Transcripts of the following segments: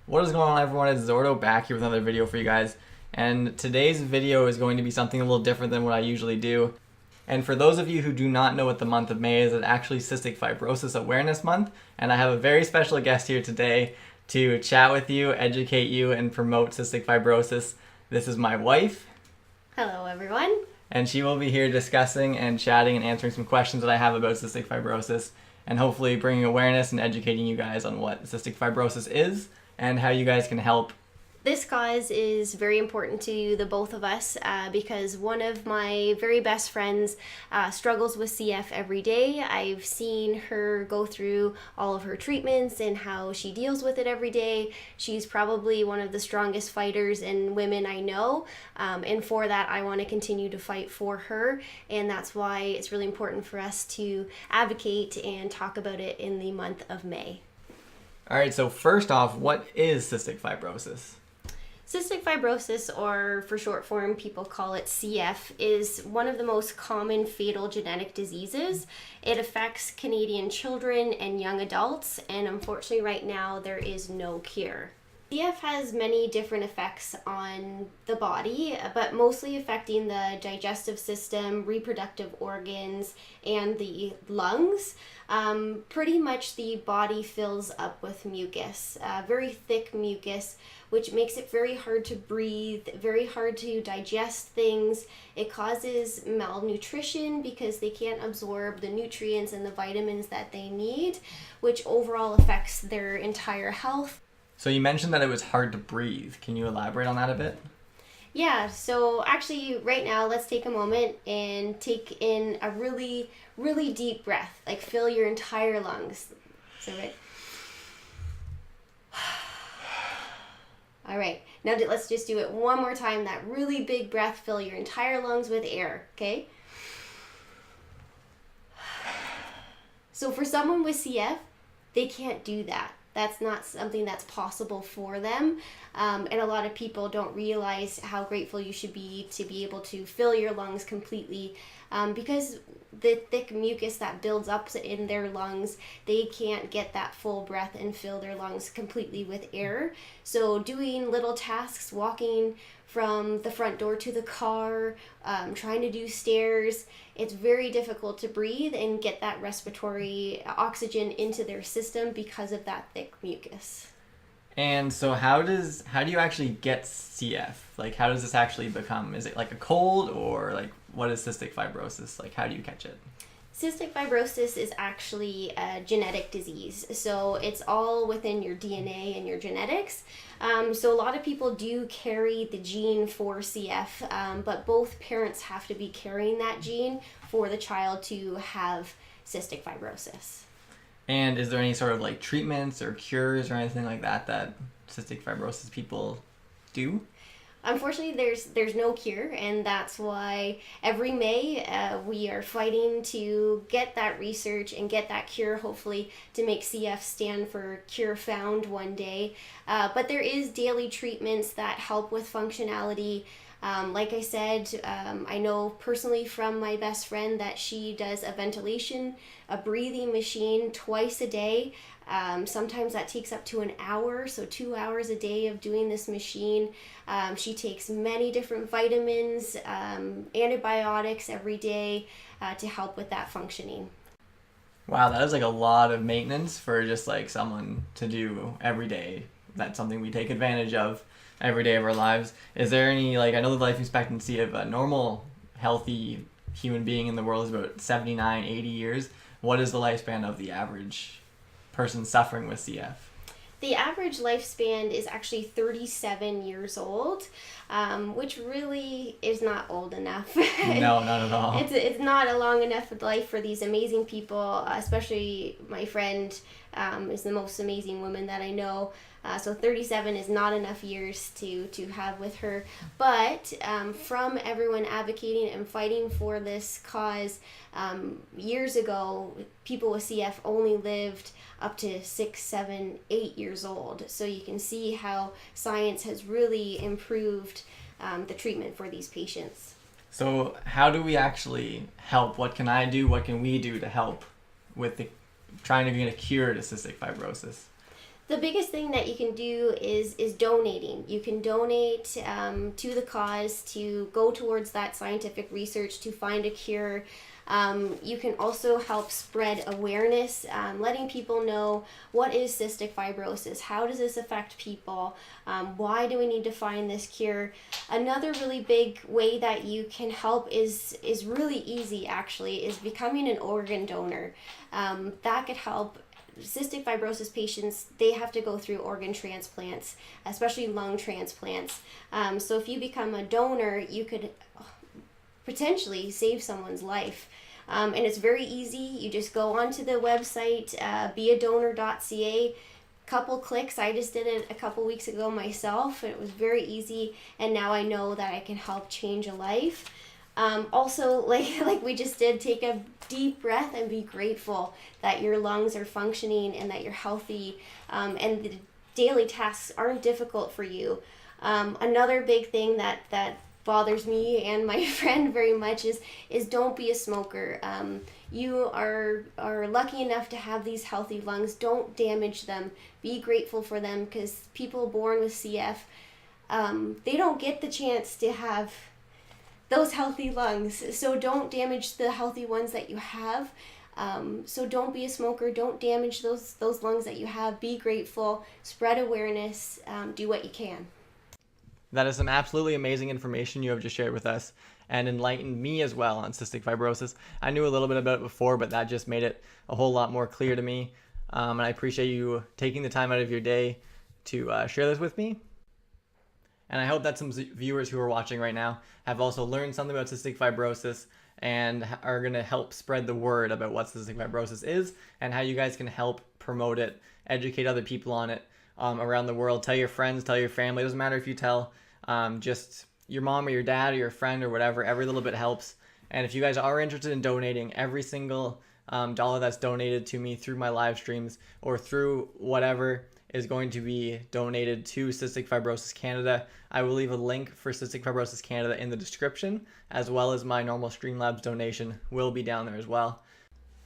What is going on, everyone? It's Zorto back here with another video for you guys. And today's video is going to be something a little different than what I usually do. And for those of you who do not know what the month of May is, it's actually Cystic Fibrosis Awareness Month. And I have a very special guest here today to chat with you, educate you, and promote cystic fibrosis. This is my wife. Hello, everyone. And she will be here discussing and chatting and answering some questions that I have about cystic fibrosis, and hopefully bringing awareness and educating you guys on what cystic fibrosis is and how you guys can help. This cause is very important to the both of us because one of my very best friends struggles with CF every day. I've seen her go through all of her treatments and how she deals with it every day. She's probably one of the strongest fighters in women I know, and for that I want to continue to fight for her, and that's why it's really important for us to advocate and talk about it in the month of May. All right, so first off, what is cystic fibrosis? Cystic fibrosis, or for short form, people call it CF, is one of the most common fatal genetic diseases. It affects Canadian children and young adults, and unfortunately right now there is no cure. CF has many different effects on the body, but mostly affecting the digestive system, reproductive organs, and the lungs. Pretty much the body fills up with mucus, very thick mucus, which makes it very hard to breathe, very hard to digest things. It causes malnutrition because they can't absorb the nutrients and the vitamins that they need, which overall affects their entire health. So you mentioned that it was hard to breathe. Can you elaborate on that a bit? Yeah, so actually right now let's take a moment and take in a really, really deep breath, like fill your entire lungs. So right. All right, now let's just do it one more time. That really big breath, fill your entire lungs with air, okay? So for someone with CF, they can't do that. That's not something that's possible for them. And a lot of people don't realize how grateful you should be to be able to fill your lungs completely because the thick mucus that builds up in their lungs, they can't get that full breath and fill their lungs completely with air. So doing little tasks, walking from the front door to the car, trying to do stairs, it's very difficult to breathe and get that respiratory oxygen into their system because of that thick mucus. And so how do you actually get CF? Like, how does this actually become? Is it like a cold, or like what is cystic fibrosis? Like, how do you catch it? Cystic fibrosis is actually a genetic disease, so it's all within your DNA and your genetics. So a lot of people do carry the gene for CF, but both parents have to be carrying that gene for the child to have cystic fibrosis. And is there any sort of like treatments or cures or anything like that that cystic fibrosis people do? Unfortunately, there's no cure, and that's why every May we are fighting to get that research and get that cure, hopefully, to make CF stand for Cure Found one day. But there is daily treatments that help with functionality. Like I said, I know personally from my best friend that she does a breathing machine twice a day. Sometimes that takes up to an hour, so 2 hours a day of doing this machine. She takes many different vitamins, antibiotics every day to help with that functioning. Wow, that is like a lot of maintenance for just like someone to do every day. That's something we take advantage of every day of our lives. Is there any, like, I know the life expectancy of a normal, healthy human being in the world is about 79, 80 years. What is the lifespan of the average person suffering with CF? The average lifespan is actually 37 years old, which really is not old enough. No, not at all. It's not a long enough life for these amazing people, especially my friend is the most amazing woman that I know. So 37 is not enough years to have with her. But from everyone advocating and fighting for this cause, years ago, people with CF only lived up to 6, 7, 8 years old. So you can see how science has really improved the treatment for these patients. So how do we actually help? What can I do? What can we do to help with trying to get a cure to cystic fibrosis? The biggest thing that you can do is donating. You can donate to the cause, to go towards that scientific research to find a cure. You can also help spread awareness, letting people know what is cystic fibrosis, how does this affect people, why do we need to find this cure. Another really big way that you can help is really easy actually, is becoming an organ donor. That could help. Cystic fibrosis patients, they have to go through organ transplants, especially lung transplants. So if you become a donor, you could potentially save someone's life. And it's very easy. You just go onto the website, beadonor.ca, couple clicks. I just did it a couple weeks ago myself, and it was very easy, and now I know that I can help change a life. Also, like we just did, take a deep breath and be grateful that your lungs are functioning and that you're healthy, and the daily tasks aren't difficult for you. Another big thing that bothers me and my friend very much is don't be a smoker. You are lucky enough to have these healthy lungs. Don't damage them. Be grateful for them, because people born with CF, they don't get the chance to have those healthy lungs. So don't damage the healthy ones that you have. So don't be a smoker. Don't damage those lungs that you have. Be grateful. Spread awareness. Do what you can. That is some absolutely amazing information you have just shared with us, and enlightened me as well on cystic fibrosis. I knew a little bit about it before, but that just made it a whole lot more clear to me. And I appreciate you taking the time out of your day to share this with me. And I hope that some viewers who are watching right now have also learned something about cystic fibrosis and are going to help spread the word about what cystic fibrosis is and how you guys can help promote it, educate other people on it around the world. Tell your friends, tell your family. It doesn't matter if you tell just your mom or your dad or your friend or whatever. Every little bit helps. And if you guys are interested in donating, every single dollar that's donated to me through my live streams or through whatever is going to be donated to Cystic Fibrosis Canada. I will leave a link for Cystic Fibrosis Canada in the description, as well as my normal Streamlabs donation will be down there as well.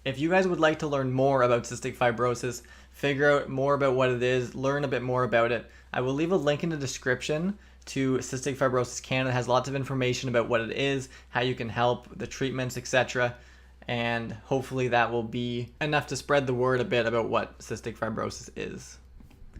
If you guys would like to learn more about cystic fibrosis, figure out more about what it is, learn a bit more about it, I will leave a link in the description to Cystic Fibrosis Canada. It has lots of information about what it is, how you can help, the treatments, etc. And hopefully that will be enough to spread the word a bit about what cystic fibrosis is.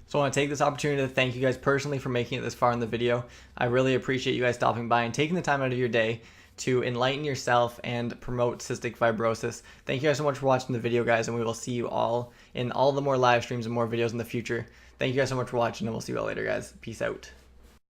So I want to take this opportunity to thank you guys personally for making it this far in the video. I really appreciate you guys stopping by and taking the time out of your day to enlighten yourself and promote cystic fibrosis. Thank you guys so much for watching the video, guys, and we will see you all in all the more live streams and more videos in the future. Thank you guys so much for watching, and we'll see you all later, guys. Peace out.